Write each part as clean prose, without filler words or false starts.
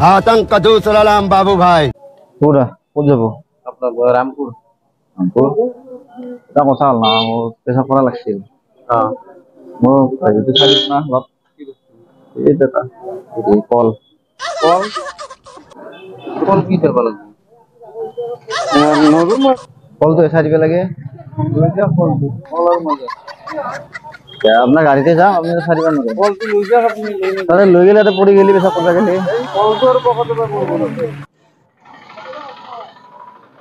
आतंक का दूसरा नाम बाबू भाई पूरा कौन जाबो আপনার রামপুর हमको তা কথা হল না ও পেশা করা লাগছিল হ্যাঁ ও যদি খালি না বাপ এই দাদা এই কল কল কল কি করব লাগে নরম কল তো সাইড লাগে দুইটা কল কলার মধ্যে আপনার গাড়িতে যাও আপনি তো সারিবেন না কল তো লইজা আপনি লইনি তাহলে লই গেলে তো পড়ে গেলি পেশা করতে গেলে কল তো আর পকেটে করব না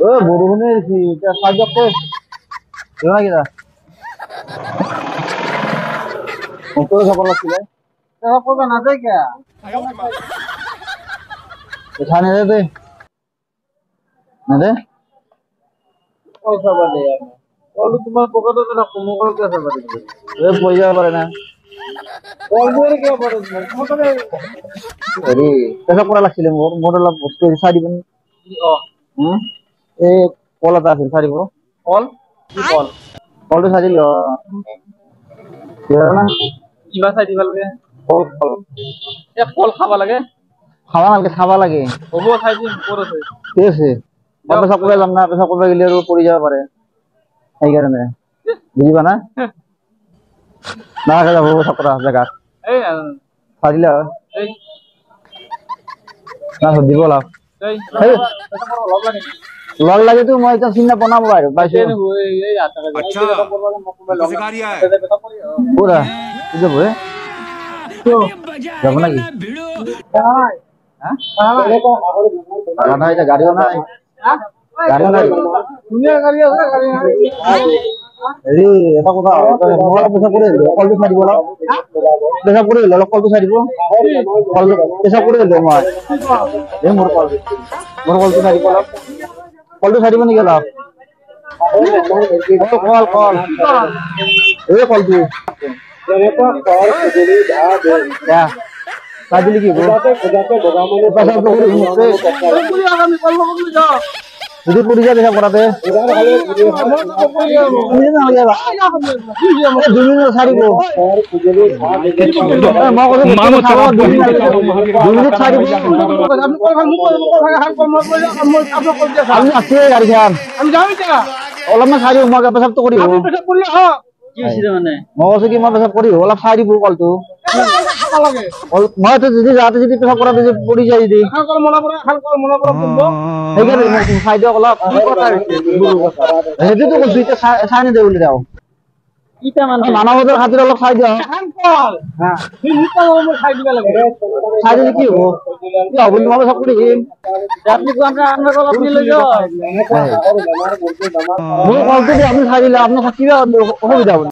ও বড়ুনের কি এটা সাহায্য কর কেন কিরা কত সকাল ছিল টাকা পয়সা না দেয় কে এখানে দে না দে পয়সা বাদে কল তোমার পকেটে তো না কোনো কল কে আছে বাদে এ পয়সা পারে না কল বলে কে পারে মোটরে আরে পেশা করা লাগছিল মোর মোটর লাভ বস্তু সারিবেন ও হুম এ কলাটা আছে সারিব কল কি কল কলটা সারিল না কিবা চাই দিব লাগে কল কল এ কল খাবা লাগে খাবা লাগে হবো চাই দিন পরে ঠিক আছে পেশা করে যাম না পেশা করবে গেলে আর পড়ে যাবে পারে এই কারণে বুঝিবা না না যাব পেশা করা জায়গা এই সারিল এই না দিব লাভ এই এটা বড় লাভ লাগে লগ লাগে তো মই এটা চিন্তা বনাবো আর বাইছে এই আটা अच्छा सिखा रिया है পুরা যাব হে যাব নাকি হ্যাঁ না এটা গাড়িও নাই গাড়িও নাই দুনিয়া গাড়ি আছে গাড়ি নাই এই এটা কথা মোরা পেশা করে কলটো ছাড়িব না পেশা করে লল কলটো ছাড়িব কল পেশা করে লো মই এই মোর কলটো ছাড়িব না কলটো ছাড়িব নি গেল কল কল এই কলটো क्या साजिली की वो पैसा तो पूरी मुझसे পুরি আগামী কল বলে যাও যদি পুরি যা দেখা করাতে তুমি না হয়ে যাবে দুদিন ছাড়িব মা কথা মামা ছাড়া দুদিন ছাড়িব আপনি কল খান মুখ করে হাত কল মার করে আপনি কল দিয়া আমি আসছে গাড়ি খান আমি যাই কা ওলা মা ছাড়িব মা পেশা তো করিব আপনি পেশা করি হ্যাঁ কি ছিল মানে মা কথা কি মা পেশা করিব ওলা ছাড়িব কলটো খাওয়া লাগে মা তো যদি রাতে যদি পেশা করাতে যে পড়ি যাই দি খাল কল মনে করে বলবো এইখানে ফাইদা কলা কথা হেতু তো দুইটা সাইনে দে বলে দাও ইটা মানে মানবতার খাতির অলপ খাই দাও খান কল হ্যাঁ এই নিতা আমরা খাই দিবা লাগে খাই দিলে কি হবো কি হবো তোমার সব করে আপনি তো আমরা কল আপনি লই যাও মোর কল যদি আপনি খাই দিলে আপনার কিবা অসুবিধা হবে